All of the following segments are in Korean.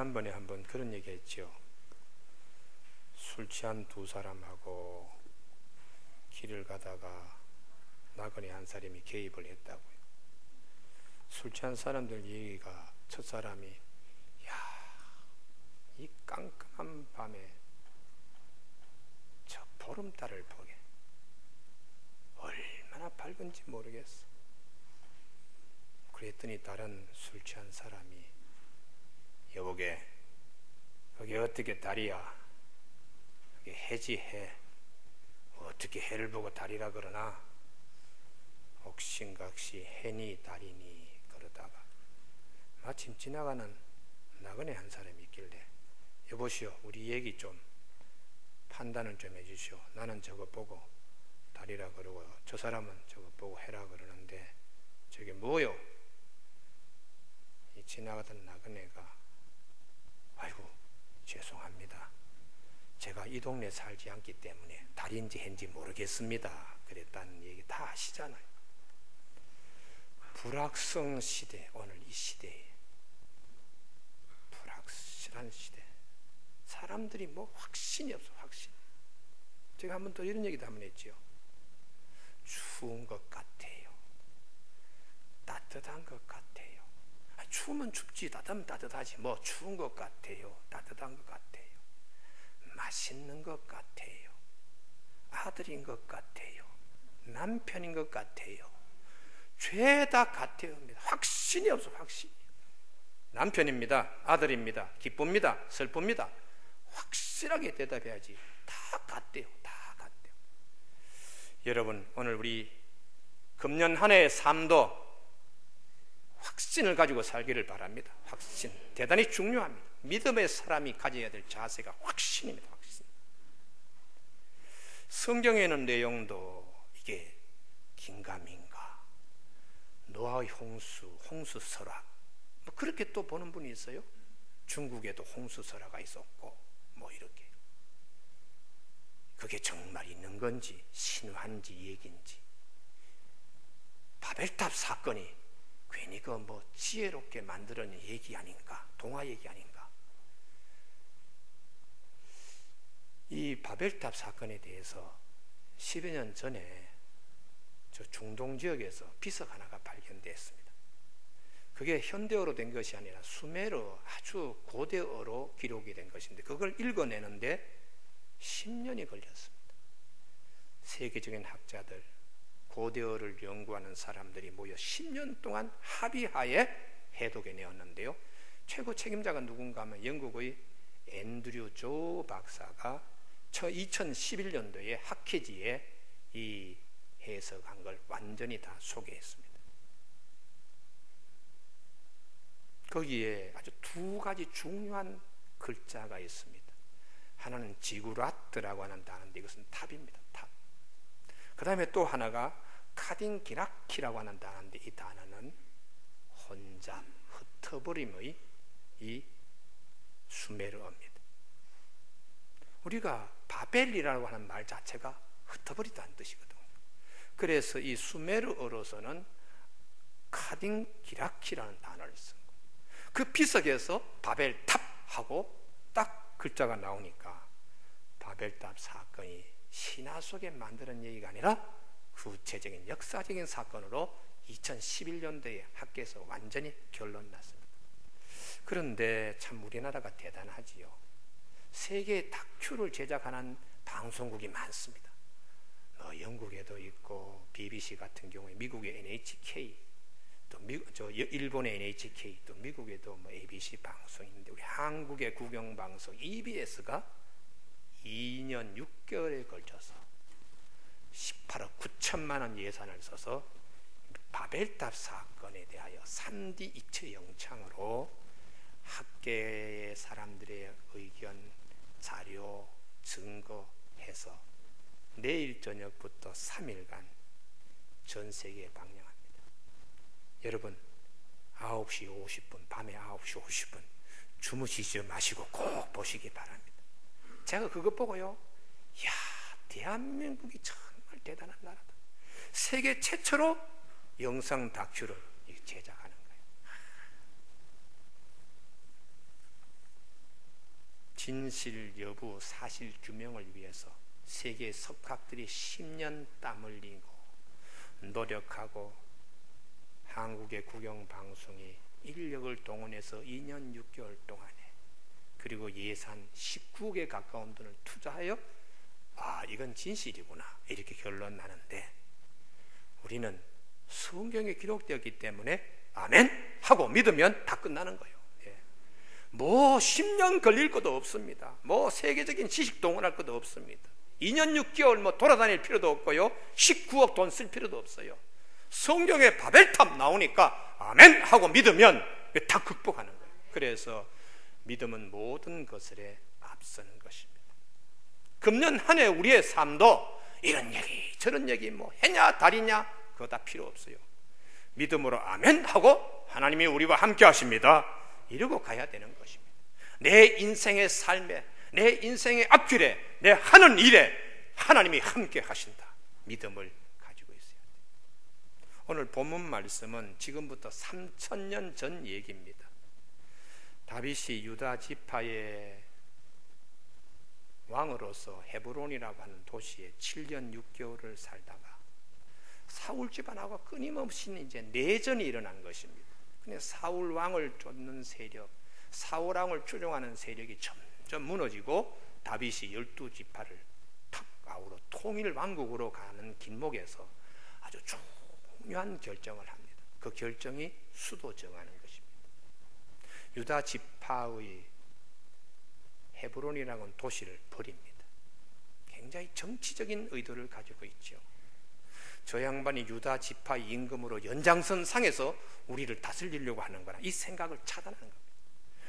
지난번에 한번 그런 얘기 했죠. 술 취한 두 사람하고 길을 가다가 나그네 한 사람이 개입을 했다고요. 술 취한 사람들 얘기가, 첫 사람이 이 깜깜한 밤에 저 보름달을 보게 얼마나 밝은지 모르겠어. 그랬더니 다른 술 취한 사람이, 여보게 그게 어떻게 달이야? 그게 해지 해. 어떻게 해를 보고 달이라 그러나? 옥신각시 해니 달이니 그러다가 마침 지나가는 나그네 한 사람이 있길래, 여보시오, 우리 얘기 좀 판단을 좀 해주시오. 나는 저거 보고 달이라 그러고 저 사람은 저거 보고 해라 그러는데 저게 뭐요? 이 지나가던 나그네가, 아이고 죄송합니다. 제가 이 동네 살지 않기 때문에 달인지 해인지 모르겠습니다. 그랬다는 얘기 다 아시잖아요. 불확성 시대, 오늘 이 시대에 불확실한 시대, 사람들이 뭐 확신이 없어. 확신. 제가 한번 또 이런 얘기도 한번 했죠. 추운 것 같아요. 따뜻한 것 같아요. 추우면 춥지, 따뜻하면 따뜻하지. 뭐 추운 것 같아요. 따뜻한 것 같아요. 맛있는 것 같아요. 아들인 것 같아요. 남편인 것 같아요. 죄다 같아요. 확신이 없어. 확신이. 남편입니다. 아들입니다. 기쁩니다. 슬픕니다. 확실하게 대답해야지. 다 같대요. 다 같대요. 여러분, 오늘 우리 금년 한 해의 삶도 확신을 가지고 살기를 바랍니다. 확신. 대단히 중요합니다. 믿음의 사람이 가져야 될 자세가 확신입니다. 확신. 성경에는 내용도 이게 긴가민가, 노아의 홍수, 홍수설화, 뭐 그렇게 또 보는 분이 있어요. 중국에도 홍수설화가 있었고 뭐 이렇게. 그게 정말 있는 건지 신화인지 얘기인지. 바벨탑 사건이 괜히 그 뭐 지혜롭게 만들어낸 얘기 아닌가, 동화 얘기 아닌가. 이 바벨탑 사건에 대해서 10여 년 전에 저 중동 지역에서 비석 하나가 발견됐습니다. 그게 현대어로 된 것이 아니라 수메르, 아주 고대어로 기록이 된 것인데 그걸 읽어내는데 10년이 걸렸습니다. 세계적인 학자들, 고대어를 연구하는 사람들이 모여 10년 동안 합의하에 해독해 내었는데요. 최고 책임자가 누군가 하면 영국의 앤드류 조 박사가 2011년도에 학회지에 이 해석한 걸 완전히 다 소개했습니다. 거기에 아주 두 가지 중요한 글자가 있습니다. 하나는 지구라트라고 하는 단어인데 이것은 탑입니다. 탑. 그 다음에 또 하나가 카딘기라키라고 하는 단어인데 이 단어는 혼잡, 흩어버림의 이 수메르어입니다. 우리가 바벨이라고 하는 말 자체가 흩어버리다는 뜻이거든요. 그래서 이 수메르어로서는 카딘기라키라는 단어를 쓴 거예요. 그 비석에서 바벨탑하고 딱 글자가 나오니까 바벨탑 사건이 신화 속에 만드는 얘기가 아니라 구체적인 역사적인 사건으로 2011년도에 학계에서 완전히 결론 났습니다. 그런데 참 우리나라가 대단하지요. 세계 다큐를 제작하는 방송국이 많습니다. 영국에도 있고 BBC 같은 경우에 미국의 NHK, 또 일본의 NHK, 또 미국에도 ABC 방송인데 우리 한국의 국영방송 EBS가 2년 6개월에 걸쳐서 18억 9천만 원 예산을 써서 바벨탑 사건에 대하여 3D 입체 영창으로 학계의 사람들의 의견, 자료, 증거해서 내일 저녁부터 3일간 전 세계에 방영합니다. 여러분 9시 50분, 밤에 9시 50분 주무시지 마시고 꼭 보시기 바랍니다. 제가 그거 보고요, 이야, 대한민국이 정말 대단한 나라다. 세계 최초로 영상 다큐를 제작하는 거예요. 진실 여부 사실 규명을 위해서 세계 석학들이 10년 땀 흘리고 노력하고 한국의 국영방송이 인력을 동원해서 2년 6개월 동안에 그리고 예산 19억에 가까운 돈을 투자하여 이건 진실이구나 이렇게 결론 나는데, 우리는 성경에 기록되었기 때문에 아멘 하고 믿으면 다 끝나는 거예요. 뭐 10년 걸릴 것도 없습니다. 뭐 세계적인 지식 동원할 것도 없습니다. 2년 6개월 뭐 돌아다닐 필요도 없고요, 19억 돈 쓸 필요도 없어요. 성경에 바벨탑 나오니까 아멘 하고 믿으면 다 극복하는 거예요. 그래서 믿음은 모든 것에 앞서는 것입니다. 금년 한 해 우리의 삶도 이런 얘기 저런 얘기 뭐 해냐 다리냐 그거 다 필요 없어요. 믿음으로 아멘 하고 하나님이 우리와 함께 하십니다 이러고 가야 되는 것입니다. 내 인생의 삶에, 내 인생의 앞길에, 내 하는 일에 하나님이 함께 하신다 믿음을 가지고 있어야 돼요. 오늘 본문 말씀은 지금부터 3000년 전 얘기입니다. 다윗이 유다 지파의 왕으로서 헤브론이라고 하는 도시에 7년 6개월을 살다가 사울 집안하고 끊임없이 이제 내전이 일어난 것입니다. 근데 사울 왕을 쫓는 세력, 사울 왕을 추종하는 세력이 점점 무너지고 다윗이 12지파를 탁 아우러 통일 왕국으로 가는 길목에서 아주 중요한 결정을 합니다. 그 결정이 수도 정하는 것입니다. 유다 지파의 헤브론이라는 건 도시를 버립니다. 굉장히 정치적인 의도를 가지고 있죠. 저 양반이 유다 지파 임금으로 연장선 상에서 우리를 다스리려고 하는 거라 이 생각을 차단하는 겁니다.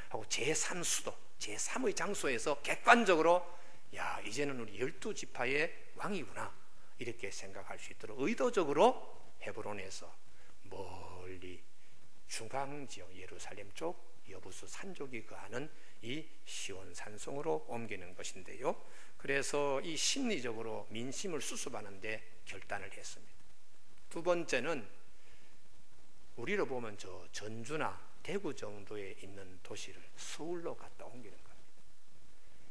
하고 제3수도 제3의 장소에서 객관적으로 야 이제는 우리 12지파의 왕이구나 이렇게 생각할 수 있도록 의도적으로 헤브론에서 멀리 중앙지역 예루살렘 쪽 여부수 산족이 거하는 이 시온 산성으로 옮기는 것인데요, 그래서 이 심리적으로 민심을 수습하는 데 결단을 했습니다. 두 번째는 우리로 보면 저 전주나 대구 정도에 있는 도시를 서울로 갖다 옮기는 겁니다.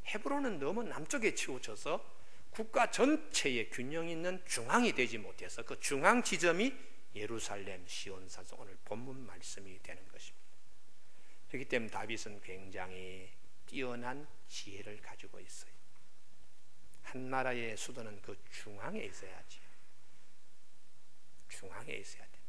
헤브론은 너무 남쪽에 치우쳐서 국가 전체의 균형 있는 중앙이 되지 못해서 그 중앙 지점이 예루살렘 시온 산성, 오늘 본문 말씀이 되는 것입니다. 그렇기 때문에 다윗은 굉장히 뛰어난 지혜를 가지고 있어요. 한 나라의 수도는 그 중앙에 있어야지. 중앙에 있어야 됩니다.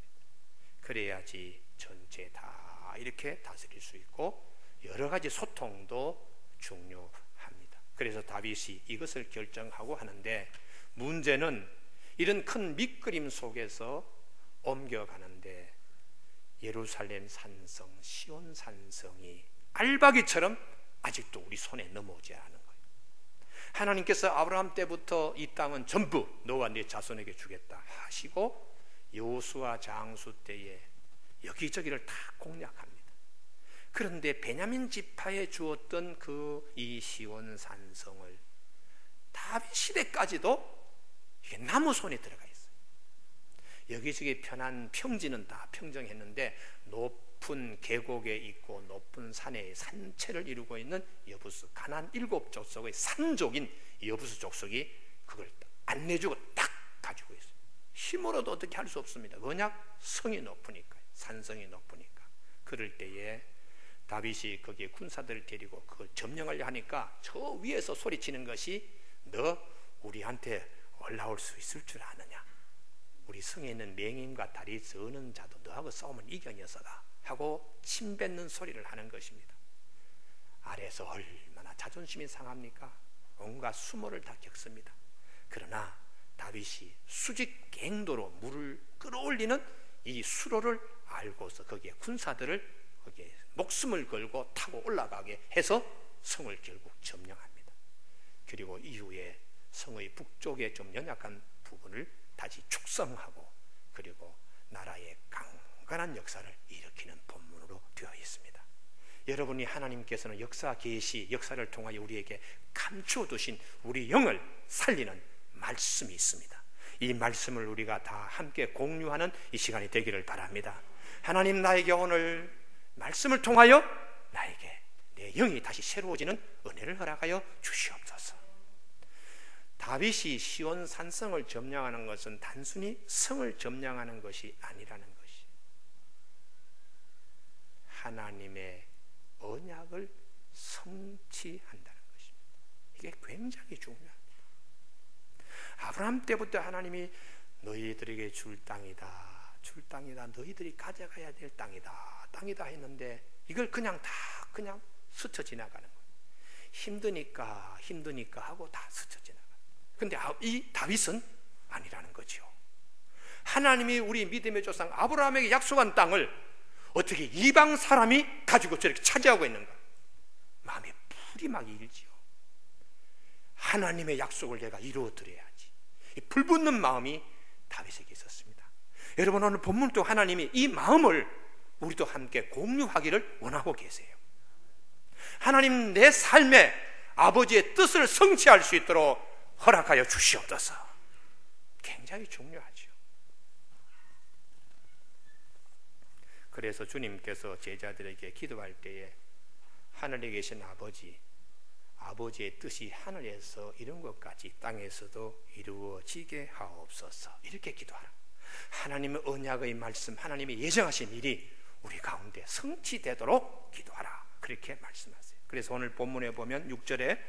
그래야지 전체 다 이렇게 다스릴 수 있고 여러 가지 소통도 중요합니다. 그래서 다윗이 이것을 결정하고 하는데, 문제는 이런 큰 밑그림 속에서 옮겨가는데 예루살렘 산성, 시온 산성이 알박이처럼 아직도 우리 손에 넘어오지 않은 거예요. 하나님께서 아브라함 때부터 이 땅은 전부 너와 네 자손에게 주겠다 하시고 여호수아 장수 때에 여기저기를 다 공략합니다. 그런데 베냐민 지파에 주었던 그 이 시온 산성을 다윗 시대까지도 이게 나무 손에 들어가 있어요. 여기저기 편한 평지는 다 평정했는데 높은 계곡에 있고 높은 산에 산채를 이루고 있는 여부수 가나안 7족속의 산족인 여부수 족속이 그걸 안 내주고 딱 가지고 있어요. 힘으로도 어떻게 할 수 없습니다. 왜냐? 성이 높으니까, 산성이 높으니까. 그럴 때에 다윗이 거기에 군사들을 데리고 그걸 점령하려 하니까 저 위에서 소리치는 것이 너 우리한테 올라올 수 있을 줄 아느냐? 우리 성에 있는 맹인과 다리 저는 자도 너하고 싸우면 이겨 녀석아 하고 침뱉는 소리를 하는 것입니다. 아래에서 얼마나 자존심이 상합니까? 온갖 수모를 다 겪습니다. 그러나 다윗이 수직갱도로 물을 끌어올리는 이 수로를 알고서 거기에 군사들을 거기에 목숨을 걸고 타고 올라가게 해서 성을 결국 점령합니다. 그리고 이후에 성의 북쪽에 좀 연약한 부분을 다시 축성하고 그리고 나라의 강건한 역사를 일으키는 본문으로 되어 있습니다. 여러분이 하나님께서는 역사 계시, 역사를 통하여 우리에게 감추어 두신 우리 영을 살리는 말씀이 있습니다. 이 말씀을 우리가 다 함께 공유하는 이 시간이 되기를 바랍니다. 하나님, 나에게 오늘 말씀을 통하여 나에게 내 영이 다시 새로워지는 은혜를 허락하여 주시옵소서. 다윗이 시온 산성을 점령하는 것은 단순히 성을 점령하는 것이 아니라는 것이, 하나님의 언약을 성취한다는 것입니다. 이게 굉장히 중요합니다. 아브라함 때부터 하나님이 너희들에게 줄 땅이다, 줄 땅이다, 너희들이 가져가야 될 땅이다, 땅이다 했는데 이걸 그냥 스쳐 지나가는 거예요. 힘드니까 하고 다 스쳐 지나가요. 근데 이 다윗은 아니라는 거죠. 하나님이 우리 믿음의 조상 아브라함에게 약속한 땅을 어떻게 이방 사람이 가지고 저렇게 차지하고 있는가? 마음에 불이 막 일지요. 하나님의 약속을 내가 이루어드려야지. 이 불붙는 마음이 다윗에게 있었습니다. 여러분, 오늘 본문도 하나님이 이 마음을 우리도 함께 공유하기를 원하고 계세요. 하나님, 내 삶에 아버지의 뜻을 성취할 수 있도록 허락하여 주시옵소서. 굉장히 중요하죠. 그래서 주님께서 제자들에게 기도할 때에 하늘에 계신 아버지의 뜻이 하늘에서 이룬 것 같이 땅에서도 이루어지게 하옵소서, 이렇게 기도하라. 하나님의 언약의 말씀, 하나님의 예정하신 일이 우리 가운데 성취되도록 기도하라, 그렇게 말씀하세요. 그래서 오늘 본문에 보면 6절에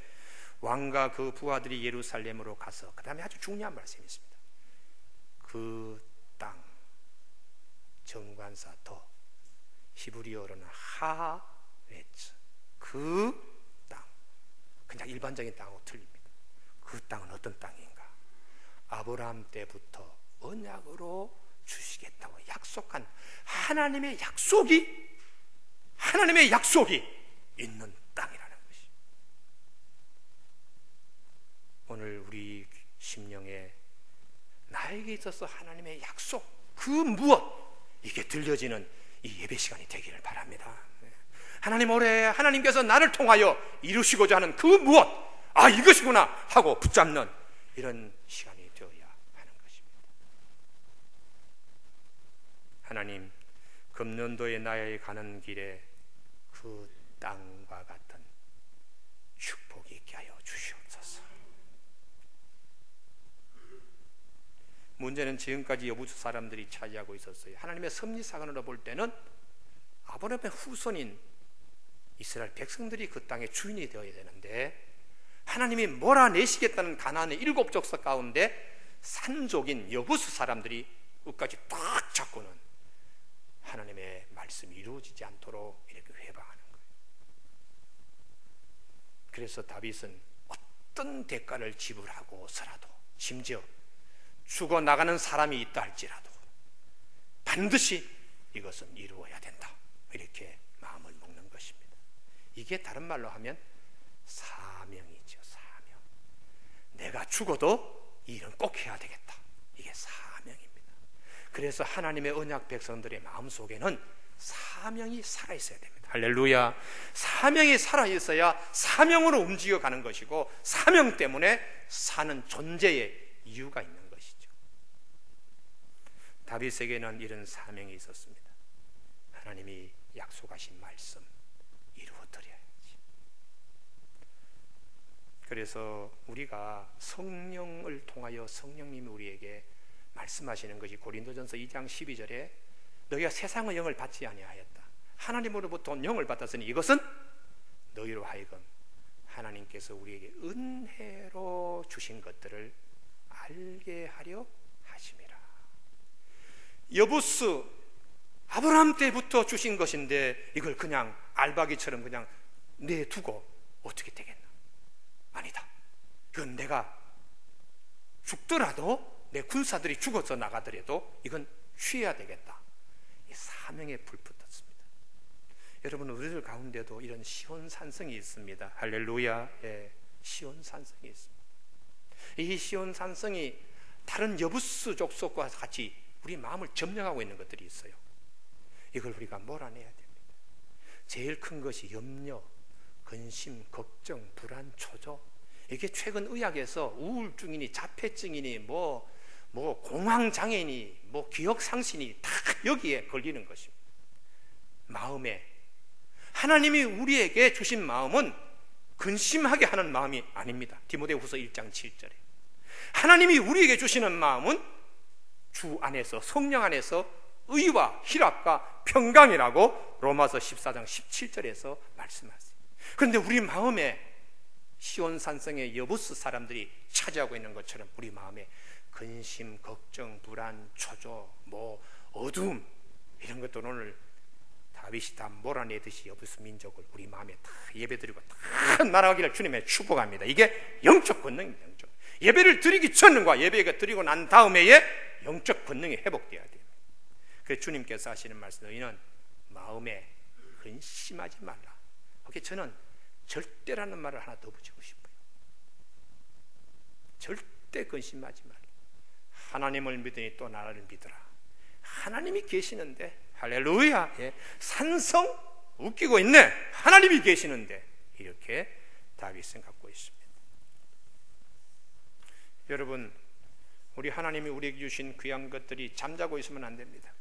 왕과 그 부하들이 예루살렘으로 가서, 그 다음에 아주 중요한 말씀이 있습니다. 그 땅, 정관사 더, 히브리어로는 하레츠, 그 땅, 그냥 일반적인 땅하고 틀립니다. 그 땅은 어떤 땅인가? 아브라함 때부터 언약으로 주시겠다고 약속한 하나님의 약속이 있는 땅이라는 것이, 오늘 우리 심령에 나에게 있어서 하나님의 약속, 그 무엇, 이게 들려지는 이 예배 시간이 되기를 바랍니다. 하나님, 올해 하나님께서 나를 통하여 이루시고자 하는 그 무엇, 이것이구나 하고 붙잡는 이런 시간이 되어야 하는 것입니다. 하나님, 금년도에 나에 가는 길에 그 땅과 같은 축복이 있게 하여 주시옵소서. 문제는 지금까지 여부수 사람들이 차지하고 있었어요. 하나님의 섭리사건으로 볼 때는 아브라함의 후손인 이스라엘 백성들이 그 땅의 주인이 되어야 되는데, 하나님이 몰아내시겠다는 가나안의 7 족속 가운데 산족인 여부수 사람들이 끝까지 딱 잡고는 하나님의 말씀이 이루어지지 않도록 이렇게 회방하는 거예요. 그래서 다윗은 어떤 대가를 지불하고서라도, 심지어 죽어나가는 사람이 있다 할지라도 반드시 이것은 이루어야 된다, 이렇게 마음을 먹는 것입니다. 이게 다른 말로 하면 사명이죠. 사명. 내가 죽어도 이 일은 꼭 해야 되겠다, 이게 사명입니다. 그래서 하나님의 언약 백성들의 마음속에는 사명이 살아있어야 됩니다. 할렐루야. 사명이 살아있어야 사명으로 움직여가는 것이고, 사명 때문에 사는 존재의 이유가 있는 것이죠. 다윗에게는 이런 사명이 있었습니다. 하나님이 약속하신 말씀 이루어드려야지. 그래서 우리가 성령을 통하여 성령님이 우리에게 말씀하시는 것이 고린도전서 2장 12절에 너희가 세상의 영을 받지 아니하였다, 하나님으로부터 온 영을 받았으니 이것은 너희로 하여금 하나님께서 우리에게 은혜로 주신 것들을 알게 하려 하심이라. 여부스 아브라함 때부터 주신 것인데 이걸 그냥 알박이처럼 그냥 내두고 어떻게 되겠나? 아니다. 이건 내가 죽더라도, 내 군사들이 죽어서 나가더라도 이건 취해야 되겠다. 이 사명에 불 붙었습니다. 여러분, 우리들 가운데도 이런 시온산성이 있습니다. 할렐루야. 예, 시온산성이 있습니다. 이 시온산성이 다른 여부스 족속과 같이 우리 마음을 점령하고 있는 것들이 있어요. 이걸 우리가 몰아내야 됩니다. 제일 큰 것이 염려, 근심, 걱정, 불안, 초조. 이게 최근 의학에서 우울증이니 자폐증이니 뭐 공황장애니 기억상실이 다 여기에 걸리는 것입니다. 마음에 하나님이 우리에게 주신 마음은 근심하게 하는 마음이 아닙니다. 디모데후서 1장 7절에 하나님이 우리에게 주시는 마음은 주 안에서, 성령 안에서 의와 희락과 평강이라고 로마서 14장 17절에서 말씀하세요. 그런데 우리 마음에 시온산성의 여부스 사람들이 차지하고 있는 것처럼 우리 마음에 근심, 걱정, 불안, 초조, 어두움, 이런 것들 오늘 다윗이 다 몰아내듯이 여부스 민족을 우리 마음에 다 예배드리고 다 날아가기를 주님의 축복합니다. 이게 영적 권능입니다. 예배를 드리기 전과 예배가 드리고 난 다음에의 영적 권능이 회복되어야 됩니다. 그래서 주님께서 하시는 말씀, 너희는 마음에 근심하지 말라. 오케이, 저는 절대라는 말을 하나 더 붙이고 싶어요. 절대 근심하지 말라. 하나님을 믿으니 또 나를 믿으라. 하나님이 계시는데, 할렐루야, 예. 산성 웃기고 있네. 하나님이 계시는데, 이렇게 다윗은 갖고 있습니다. 여러분, 우리 하나님이 우리에게 주신 귀한 것들이 잠자고 있으면 안 됩니다.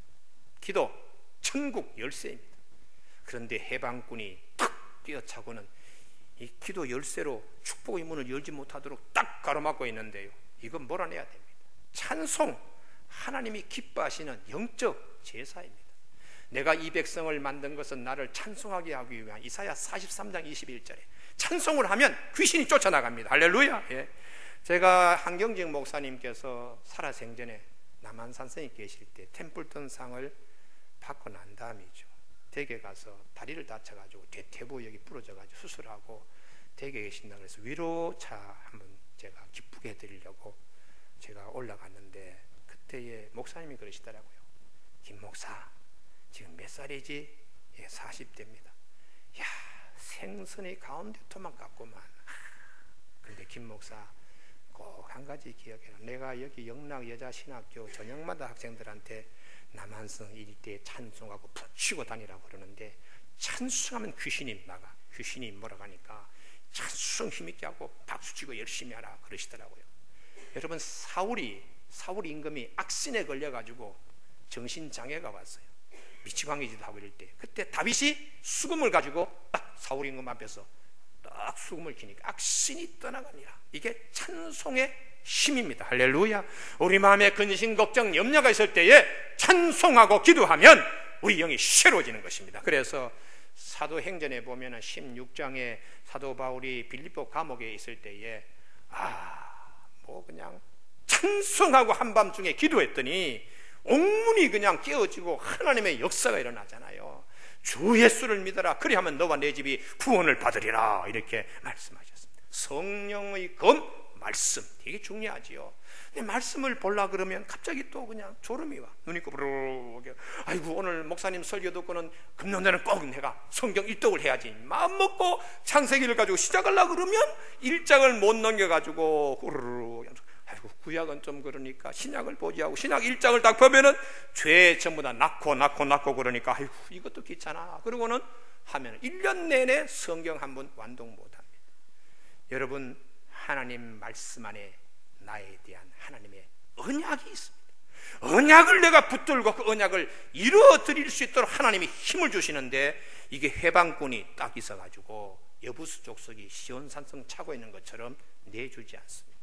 기도, 천국 열쇠입니다. 그런데 해방꾼이 탁 뛰어차고는 이 기도 열쇠로 축복의 문을 열지 못하도록 딱 가로막고 있는데요, 이건 몰아내야 됩니다. 찬송, 하나님이 기뻐하시는 영적 제사입니다. 내가 이 백성을 만든 것은 나를 찬송하게 하기 위한, 이사야 43장 21절에 찬송을 하면 귀신이 쫓아나갑니다. 할렐루야. 예. 제가 한경직 목사님께서 살아생전에 남한산성에 계실 때 템플턴 상을 받고 난 다음이죠. 댁에 가서 다리를 다쳐가지고 대퇴부 여기 부러져가지고 수술하고 댁에 계신다 그래서 위로차 한번 제가 기쁘게 해드리려고 제가 올라갔는데, 그때에 목사님이 그러시더라고요. 김 목사, 지금 몇 살이지? 예, 40대입니다. 야, 생선의 가운데 토막같구만. 근데 김 목사, 꼭 한 가지 기억해라. 내가 여기 영락 여자신학교 저녁마다 학생들한테 남한성 일대에 찬송하고 붙이고 다니라고 그러는데, 찬송하면 귀신이 나가. 귀신이 몰아가니까 찬송 힘있게 하고 박수치고 열심히 하라 그러시더라고요. 여러분, 사울이 임금이 악신에 걸려가지고 정신장애가 왔어요. 미치광이지도 하고 이럴 때, 그때 다윗이 수금을 가지고 딱 사울 임금 앞에서 딱 수금을 키니까 악신이 떠나가니라. 이게 찬송의 힘입니다. 할렐루야. 우리 마음에 근심, 걱정, 염려가 있을 때에 찬송하고 기도하면 우리 영이 새로워지는 것입니다. 그래서 사도행전에 보면 16장에 사도 바울이 빌립보 감옥에 있을 때에 그냥 찬송하고 한밤중에 기도했더니 옥문이 그냥 깨어지고 하나님의 역사가 일어나잖아요. 주 예수를 믿어라. 그리하면 너와 내 집이 구원을 받으리라. 이렇게 말씀하셨습니다. 성령의 검, 말씀, 되게 중요하지요. 근데 말씀을 보려 그러면 갑자기 또 그냥 졸음이 와. 눈이 꼬부르게. 아이고, 오늘 목사님 설교 듣고는 금년에는 꼭 내가 성경 1독을 해야지. 마음 먹고 창세기를 가지고 시작하려고 그러면 1장을 못 넘겨가지고 후루루. 아이고, 구약은 좀 그러니까 신약을 보지하고 신약 1장을 딱 보면은 죄 전부 다 낳고 그러니까 아이고, 이것도 귀찮아. 그러고는 하면 1년 내내 성경 한 번 완독 못합니다. 여러분, 하나님 말씀 안에 나에 대한 하나님의 언약이 있습니다. 언약을 내가 붙들고 그 언약을 이루어드릴 수 있도록 하나님이 힘을 주시는데, 이게 해방꾼이 딱 있어가지고 여부수 족속이 시온산성 차고 있는 것처럼 내주지 않습니다.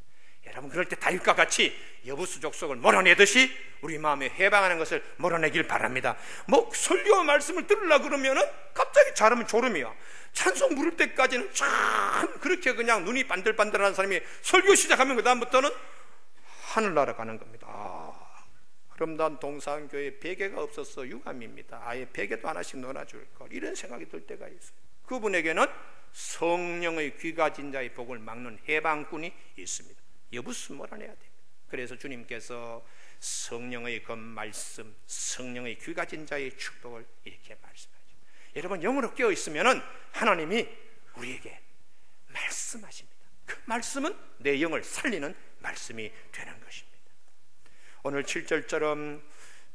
여러분, 그럴 때 다윗과 같이 여부수 족속을 몰아내듯이 우리 마음에 해방하는 것을 몰아내길 바랍니다. 설교 말씀을 들으려고 그러면은 갑자기 잘하면 졸음이야. 찬송 부를 때까지는 참 그렇게 그냥 눈이 반들반들한 사람이 설교 시작하면 그 다음부터는 하늘나라 가는 겁니다. 그럼 난 동산교회 베개가 없어서 유감입니다. 아예 베개도 하나씩 넣어줄 걸. 이런 생각이 들 때가 있어요. 그분에게는 성령의 귀가진 자의 복을 막는 해방꾼이 있습니다. 여부수 몰아내야 됩니다. 그래서 주님께서 성령의 그 말씀, 성령의 귀가진 자의 축복을 이렇게 말씀하죠. 여러분, 영으로 깨어 있으면은 하나님이 우리에게 말씀하십니다. 그 말씀은 내 영을 살리는 말씀이 되는 것입니다. 오늘 7절처럼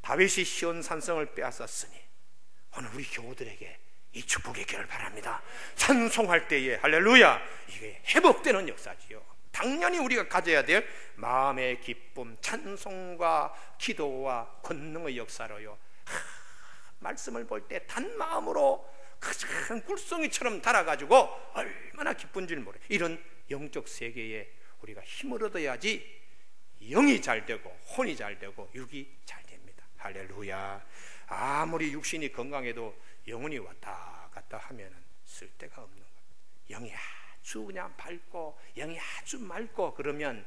다윗이 시온산성을 빼앗았으니 오늘 우리 교우들에게 이 축복이 있기를 바랍니다. 찬송할 때에 할렐루야, 이게 회복되는 역사지요. 당연히 우리가 가져야 될 마음의 기쁨, 찬송과 기도와 권능의 역사로요. 말씀을 볼 때 단 마음으로 큰 굴성이처럼 달아가지고 얼마나 기쁜 줄 모르. 이런 영적 세계에 우리가 힘을 얻어야지 영이 잘 되고 혼이 잘 되고 육이 잘 됩니다. 할렐루야. 아무리 육신이 건강해도 영혼이 왔다 갔다 하면 쓸데가 없는 거예요. 영이 아주 그냥 밝고 영이 아주 맑고 그러면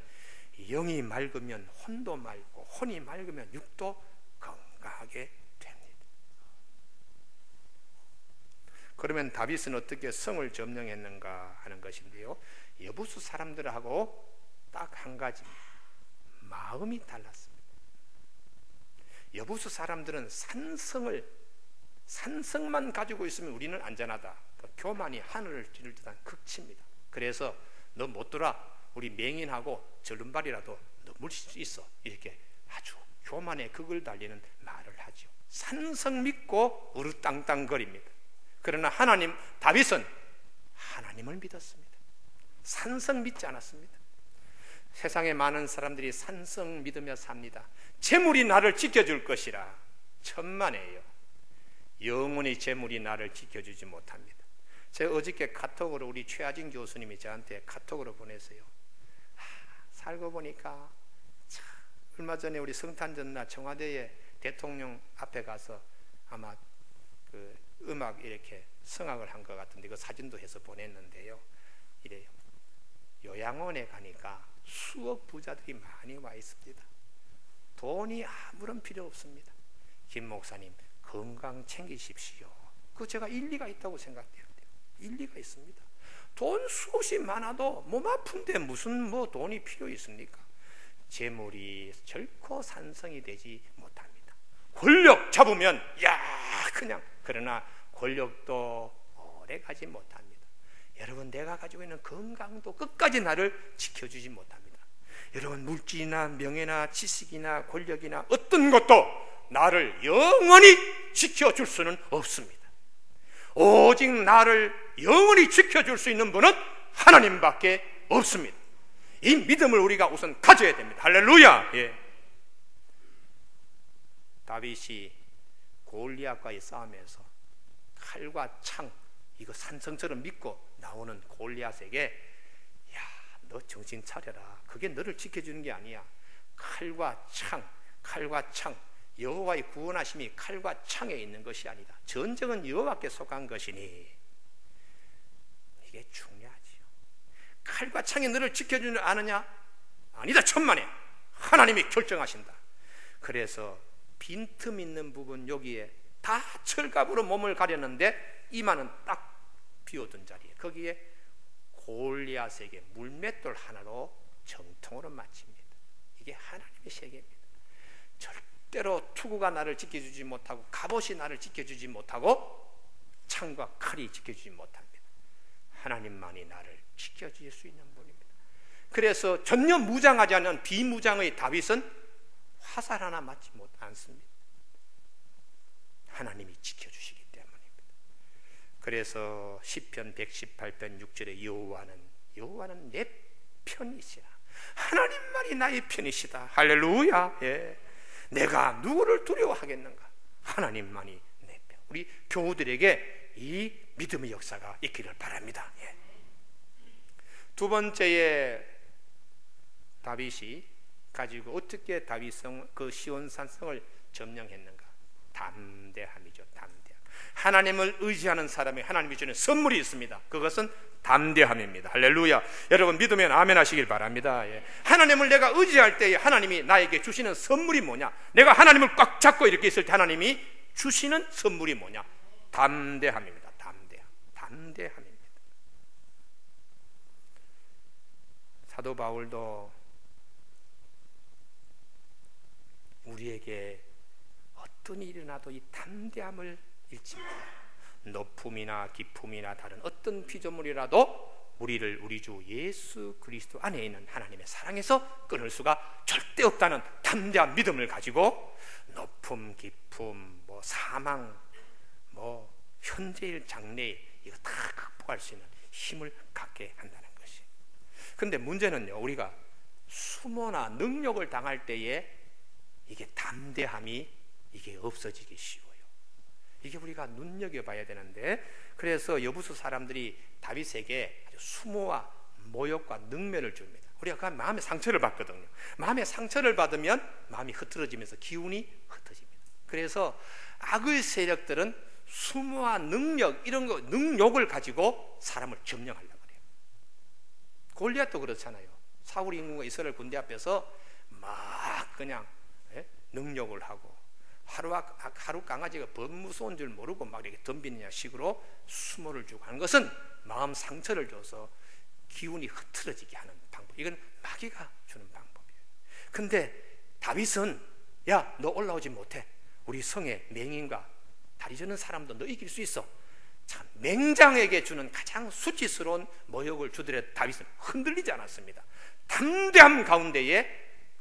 영이 맑으면 혼도 맑고 혼이 맑으면 육도 건강하게 됩니다. 그러면 다윗은 어떻게 성을 점령했는가 하는 것인데요, 여부수 사람들하고 딱 한 가지 마음이 달랐습니다. 여부수 사람들은 산성만 가지고 있으면 우리는 안전하다. 그 교만이 하늘을 찌를 듯한 극치입니다. 그래서 너 못 돌아, 우리 맹인하고 절름발이라도 넘을 수 있어, 이렇게 아주 교만의 극을 달리는 말을 하죠. 산성 믿고 으르땅땅거립니다. 그러나 다윗은 하나님을 믿었습니다. 산성 믿지 않았습니다. 세상에 많은 사람들이 산성 믿으며 삽니다. 재물이 나를 지켜줄 것이라. 천만에요. 영원히 재물이 나를 지켜주지 못합니다. 제가 어저께 카톡으로 우리 최하진 교수님이 저한테 카톡으로 보냈어요. 살고 보니까 참, 얼마 전에 우리 성탄절날 청와대에 대통령 앞에 가서 아마 그 음악 이렇게 성악을 한 것 같은데 그 사진도 해서 보냈는데요. 이래요. 요양원에 가니까 수억 부자들이 많이 와 있습니다. 돈이 아무런 필요 없습니다. 김 목사님 건강 챙기십시오. 그거 제가 일리가 있다고 생각해요. 일리가 있습니다. 돈 수없이 많아도 몸 아픈데 무슨 돈이 필요 있습니까? 재물이 결코 산성이 되지 못합니다. 권력 잡으면 그냥, 그러나 권력도 오래 가지 못합니다. 여러분, 내가 가지고 있는 건강도 끝까지 나를 지켜주지 못합니다. 여러분, 물질이나 명예나 지식이나 권력이나 어떤 것도 나를 영원히 지켜줄 수는 없습니다. 오직 나를 영원히 지켜줄 수 있는 분은 하나님밖에 없습니다. 이 믿음을 우리가 우선 가져야 됩니다. 할렐루야. 예. 다윗이 골리앗과의 싸움에서 칼과 창, 이거 산성처럼 믿고 나오는 골리앗에게 너 정신 차려라. 그게 너를 지켜주는 게 아니야. 칼과 창, 여호와의 구원하심이 칼과 창에 있는 것이 아니다. 전쟁은 여호와께 속한 것이니. 이게 중요하지요. 칼과 창이 너를 지켜주는 줄 아느냐? 아니다. 천만에 하나님이 결정하신다. 그래서 빈틈 있는 부분 여기에 다 철갑으로 몸을 가렸는데 이마는 딱 비워둔 자리에 거기에 골리앗에게 물맷돌 하나로 정통으로 맞춥니다. 이게 하나님의 세계입니다. 절대로 투구가 나를 지켜주지 못하고 갑옷이 나를 지켜주지 못하고 창과 칼이 지켜주지 못합니다. 하나님만이 나를 지켜줄 수 있는 분입니다. 그래서 전혀 무장하지 않은 비무장의 다윗은 화살 하나 맞지 않습니다. 하나님이 지켜주시기 때문입니다. 그래서 시편 118편 6절에 여호와는 내 편이시라. 하나님만이 나의 편이시다. 할렐루야. 예. 내가 누구를 두려워하겠는가? 하나님만이 내 편. 우리 교우들에게 이 믿음의 역사가 있기를 바랍니다. 예. 두 번째에 다윗이 가지고 어떻게 다윗성 그 시온산성을 점령했는가? 담대함이죠. 담대함. 하나님을 의지하는 사람이 하나님이 주는 선물이 있습니다. 그것은 담대함입니다. 할렐루야. 여러분 믿으면 아멘 하시길 바랍니다. 예. 하나님을 내가 의지할 때에 하나님이 나에게 주시는 선물이 뭐냐? 내가 하나님을 꽉 잡고 이렇게 있을 때 하나님이 주시는 선물이 뭐냐? 담대함입니다. 담대함입니다. 사도 바울도 우리에게 어떤 일이 일어나도 이 담대함을 잃지 말아요. 높음이나 기품이나 다른 어떤 피조물이라도 우리를 우리 주 예수 그리스도 안에 있는 하나님의 사랑에서 끊을 수가 절대 없다는 담대한 믿음을 가지고 높음, 기품, 사망, 현재일 장래일 이거 다 극복할 수 있는 힘을 갖게 한다는 것이. 그런데 문제는요, 우리가 수모나 능력을 당할 때에 이게 담대함이 이게 없어지기 쉬워요. 이게 우리가 눈여겨봐야 되는데, 그래서 여부수 사람들이 다윗에게 아주 수모와 모욕과 능멸을 줍니다. 우리가 그 마음의 상처를 받거든요. 마음의 상처를 받으면 마음이 흐트러지면서 기운이 흩어집니다. 그래서 악의 세력들은 수모와 능력, 이런 거, 능욕을 가지고 사람을 점령하려고 그래요. 골리앗도 그렇잖아요. 사울 임금과 이스라엘 군대 앞에서 막 그냥 능욕을 하고, 하루 강아지가 법 무서운 줄 모르고 막 이렇게 덤비느냐 식으로 수모를 주고 하는 것은 마음 상처를 줘서 기운이 흐트러지게 하는 방법. 이건 마귀가 주는 방법이에요. 근데 다윗은 야, 너 올라오지 못해. 우리 성의 맹인과 다리 저는 사람도 너 이길 수 있어. 참, 맹장에게 주는 가장 수치스러운 모욕을 주더라도 다윗은 흔들리지 않았습니다. 담대함 가운데에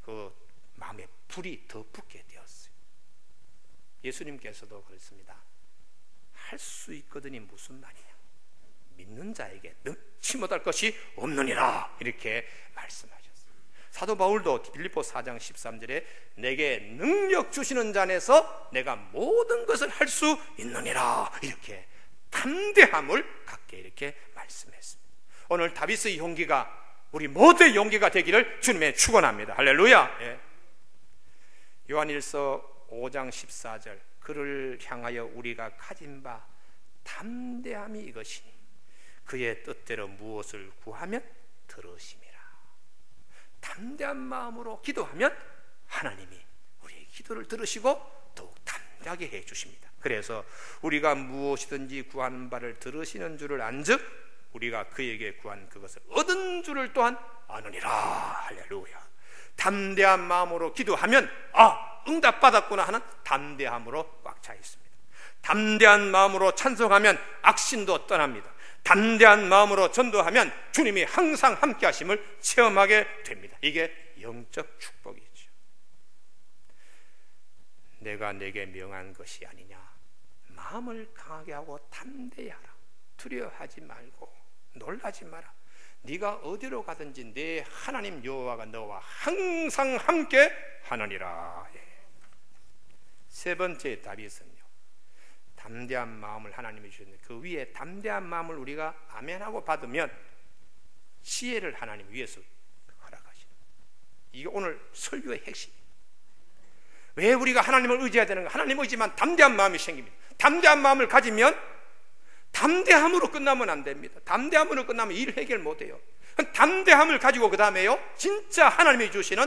그 마음에 불이 더 붙게 되었어요. 예수님께서도 그렇습니다. 할 수 있거든이 무슨 말이냐? 믿는 자에게 능치 못할 것이 없느니라, 이렇게 말씀하셨어요. 사도 바울도 빌립보 4장 13절에 내게 능력 주시는 자 안에서 내가 모든 것을 할 수 있느니라, 이렇게 담대함을 갖게 이렇게 말씀했습니다. 오늘 다윗의 용기가 우리 모두의 용기가 되기를 주님의 축원합니다. 할렐루야. 예. 요한일서 5장 14절, 그를 향하여 우리가 가진 바 담대함이 이것이니 그의 뜻대로 무엇을 구하면 들으심이라. 담대한 마음으로 기도하면 하나님이 우리의 기도를 들으시고 더욱 담대하게 해 주십니다. 그래서 우리가 무엇이든지 구하는 바를 들으시는 줄을 안즉 우리가 그에게 구한 그것을 얻은 줄을 또한 아느니라. 할렐루야. 담대한 마음으로 기도하면 응답받았구나 하는 담대함으로 꽉 차 있습니다. 담대한 마음으로 찬송하면 악신도 떠납니다. 담대한 마음으로 전도하면 주님이 항상 함께 하심을 체험하게 됩니다. 이게 영적 축복이죠. 내가 내게 명한 것이 아니냐. 마음을 강하게 하고 담대히 하라. 두려워하지 말고 놀라지 마라. 네가 어디로 가든지 내 하나님 여호와가 너와 항상 함께 하느니라. 세 번째 다윗은요, 담대한 마음을 하나님이 주셨는데 그 위에 담대한 마음을 우리가 아멘하고 받으면 지혜를 하나님 위에서 허락하시는, 이게 오늘 설교의 핵심이에요. 왜 우리가 하나님을 의지해야 되는가? 하나님 의지만 담대한 마음이 생깁니다. 담대한 마음을 가지면 담대함으로 끝나면 안 됩니다. 담대함으로 끝나면 일 해결 못해요. 담대함을 가지고 그 다음에요, 진짜 하나님이 주시는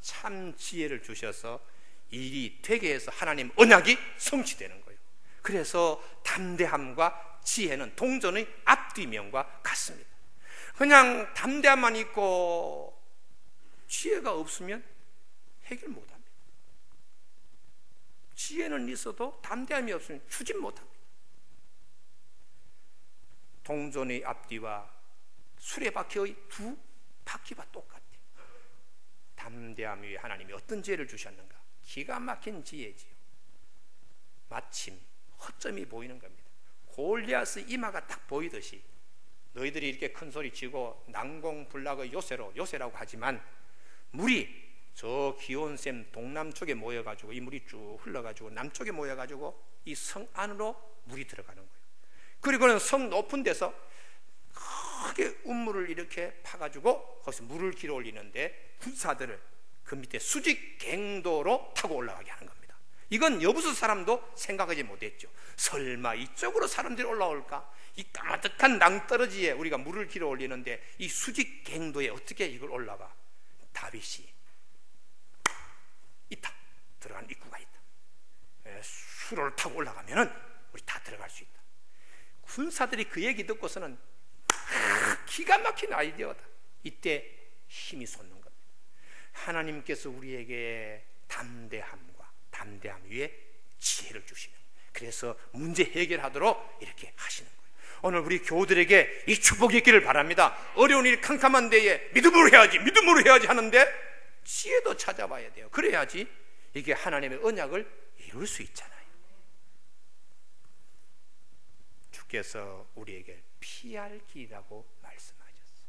참 지혜를 주셔서 일이 되게 해서 하나님 언약이 성취되는 거예요. 그래서 담대함과 지혜는 동전의 앞뒤면과 같습니다. 그냥 담대함만 있고 지혜가 없으면 해결 못합니다. 지혜는 있어도 담대함이 없으면 추진 못합니다. 동전의 앞뒤와 수레바퀴의 두 바퀴가 똑같아요. 담대함 위에 하나님이 어떤 지혜를 주셨는가? 기가 막힌 지혜지요. 마침 허점이 보이는 겁니다. 골리앗의 이마가 딱 보이듯이 너희들이 이렇게 큰 소리 치고 난공불락의 요새라고 하지만 물이 저 기온샘 동남쪽에 모여가지고 이 물이 쭉 흘러가지고 남쪽에 모여가지고 이 성 안으로 물이 들어가는 거예요. 그리고는 성 높은 데서 크게 운물을 이렇게 파가지고 거기서 물을 길어 올리는데 군사들을 그 밑에 수직 갱도로 타고 올라가게 하는 겁니다. 이건 여부수 사람도 생각하지 못했죠. 설마 이쪽으로 사람들이 올라올까? 이 까마득한 낭떠러지에 우리가 물을 길어 올리는데 이 수직 갱도에 어떻게 이걸 올라가? 다윗이 있다. 들어가는 입구가 있다. 수로를 타고 올라가면은 우리 다 들어갈 수 있다. 군사들이 그 얘기 듣고서는 기가 막힌 아이디어다. 이때 힘이 솟는 겁니다. 하나님께서 우리에게 담대함과 담대함 위에 지혜를 주시는, 그래서 문제 해결하도록 이렇게 하시는 거예요. 오늘 우리 교우들에게 이 축복이 있기를 바랍니다. 어려운 일 캄캄한 데에 믿음으로 해야지 하는데 지혜도 찾아봐야 돼요. 그래야지 이게 하나님의 언약을 이룰 수 있잖아요. 주께서 우리에게 피할 길이라고 말씀하셨어요.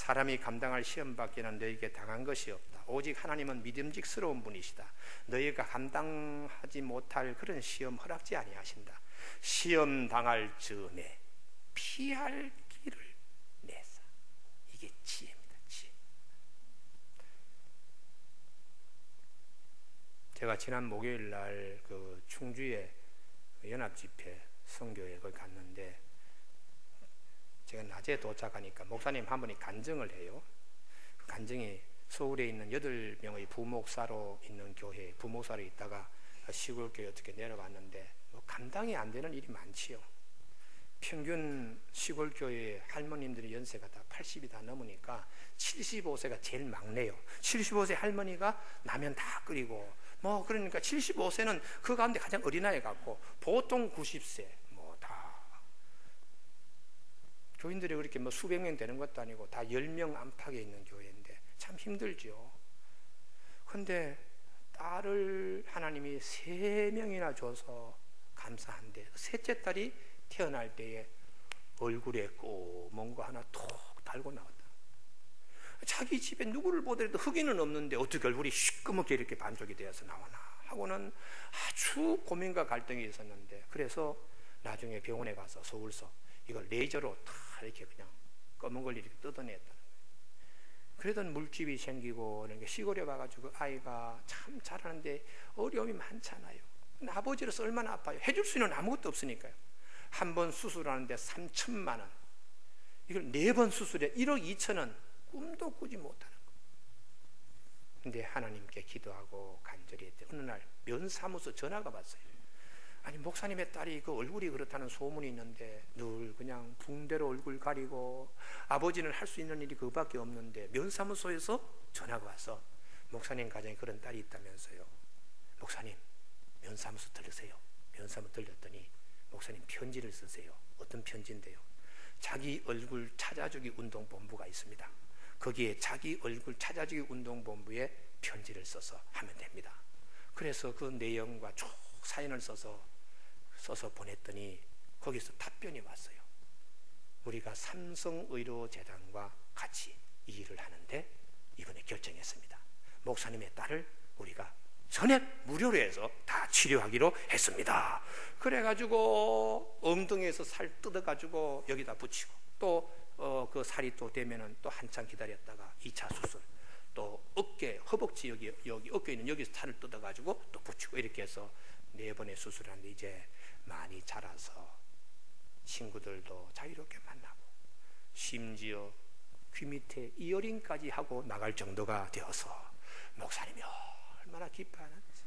사람이 감당할 시험밖에는 너에게 당한 것이 없다. 오직 하나님은 믿음직스러운 분이시다. 너희가 감당하지 못할 그런 시험 허락지 아니하신다. 시험 당할 즈음에 피할 길을 내사. 이게 지혜입니다. 지혜. 제가 지난 목요일 날 그 충주의 연합집회 선교회 거기 갔는데, 제가 낮에 도착하니까 목사님 한 분이 간증을 해요. 그 간증이 서울에 있는 8명의 부목사로 있는 교회에 부목사로 있다가 시골 교회 어떻게 내려갔는데 뭐 감당이 안 되는 일이 많지요. 평균 시골 교회 할머님들의 연세가 다 80이 다 넘으니까 75세가 제일 막내요. 75세 할머니가 라면 다 끓이고 뭐 그러니까 75세는 그 가운데 가장 어린아이 같고, 보통 90세 뭐 다 교인들이 그렇게 뭐 수백 명 되는 것도 아니고 다 10명 안팎에 있는 교회인데 참 힘들죠. 근데 딸을 하나님이 3명이나 줘서 감사한데, 셋째 딸이 태어날 때에 얼굴에 검은 거 하나 톡 달고 나왔다. 자기 집에 누구를 보더라도 흑인은 없는데 어떻게 얼굴이 시꺼멓게 이렇게 반쪽이 되어서 나오나 하고는 아주 고민과 갈등이 있었는데, 그래서 나중에 병원에 가서 서울서 이걸 레이저로 다 이렇게 그냥 검은 걸 이렇게 뜯어냈다는 거예요. 그러던 물집이 생기고 이렇게 시골에 와가지고 아이가 참 잘하는데 어려움이 많잖아요. 근데 아버지로서 얼마나 아파요. 해줄 수 있는 아무것도 없으니까요. 한 번 수술하는데 3천만 원, 이걸 4번 수술에 1억 2천원, 꿈도 꾸지 못하는 거. 근데 하나님께 기도하고 간절히 했더니 어느 날 면사무소 전화가 왔어요. 아니 목사님의 딸이 그 얼굴이 그렇다는 소문이 있는데 늘 그냥 붕대로 얼굴 가리고 아버지는 할 수 있는 일이 그거밖에 없는데, 면사무소에서 전화가 와서 목사님 가정에 그런 딸이 있다면서요. 목사님 면사무소 들으세요. 면사무소 들렸더니 목사님 편지를 쓰세요. 어떤 편지인데요, 자기 얼굴 찾아주기 운동본부가 있습니다. 거기에 자기 얼굴 찾아주기 운동본부에 편지를 써서 하면 됩니다. 그래서 그 내용과 쭉 사연을 써서 보냈더니 거기서 답변이 왔어요. 우리가 삼성의료재단과 같이 이 일을 하는데 이번에 결정했습니다. 목사님의 딸을 우리가 전액 무료로 해서 다 치료하기로 했습니다. 그래가지고 엉덩이에서 살 뜯어가지고 여기다 붙이고, 또 그 살이 또 되면은 또 한참 기다렸다가 2차 수술, 또 어깨, 허벅지 여기 어깨에 있는 여기서 살을 뜯어가지고 또 붙이고, 이렇게 해서 4번의 수술을 하는데 이제 많이 자라서 친구들도 자유롭게 만나고, 심지어 귀 밑에 이어링까지 하고 나갈 정도가 되어서 목사님이 얼마나 기뻐하는지.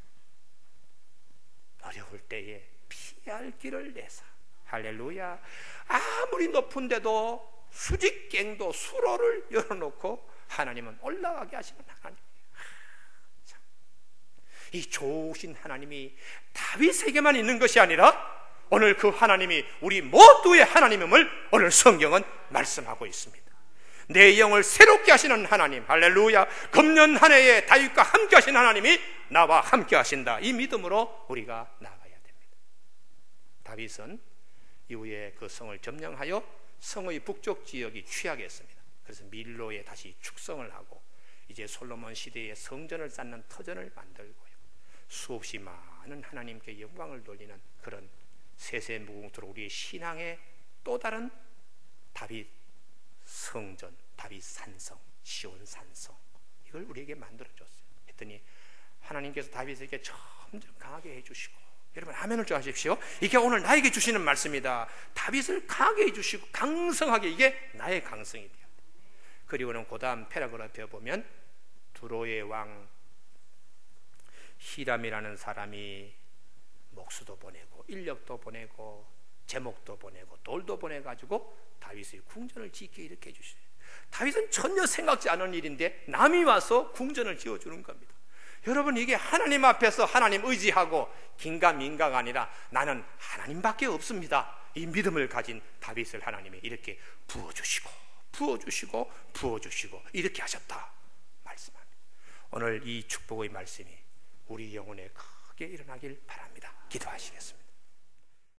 어려울 때에 피할 길을 내사. 할렐루야. 아무리 높은데도 수직갱도 수로를 열어놓고 하나님은 올라가게 하시는 하나님. 참. 이 좋으신 하나님이 다윗에게만 있는 것이 아니라 오늘 그 하나님이 우리 모두의 하나님임을 오늘 성경은 말씀하고 있습니다. 내 영을 새롭게 하시는 하나님, 할렐루야. 금년 한 해에 다윗과 함께 하신 하나님이 나와 함께 하신다. 이 믿음으로 우리가 나가야 됩니다. 다윗은 이후에 그 성을 점령하여 성의 북쪽 지역이 취하겠습니다. 그래서 밀로에 다시 축성을 하고 이제 솔로몬 시대에 성전을 쌓는 터전을 만들고요, 수없이 많은 하나님께 영광을 돌리는 그런 세세무궁토록 우리의 신앙의 또 다른 다윗 성전, 다윗 산성, 시온 산성, 이걸 우리에게 만들어줬어요. 했더니 하나님께서 다윗에게 점점 강하게 해주시고, 여러분 아멘을 좀 하십시오. 이게 오늘 나에게 주시는 말씀이다. 다윗을 강하게 해주시고 강성하게, 이게 나의 강성이 돼요. 그리고는 그 다음 패러그래프에 보면 두로의 왕 히람이라는 사람이 목수도 보내고 인력도 보내고 제목도 보내고 돌도 보내가지고 다윗의 궁전을 짓게 이렇게 해주셔요. 다윗은 전혀 생각지 않은 일인데 남이 와서 궁전을 지어주는 겁니다. 여러분, 이게 하나님 앞에서 하나님 의지하고 긴가민가가 아니라 나는 하나님밖에 없습니다, 이 믿음을 가진 다윗을 하나님이 이렇게 부어주시고 이렇게 하셨다 말씀합니다. 오늘 이 축복의 말씀이 우리 영혼에 크게 일어나길 바랍니다. 기도하시겠습니다.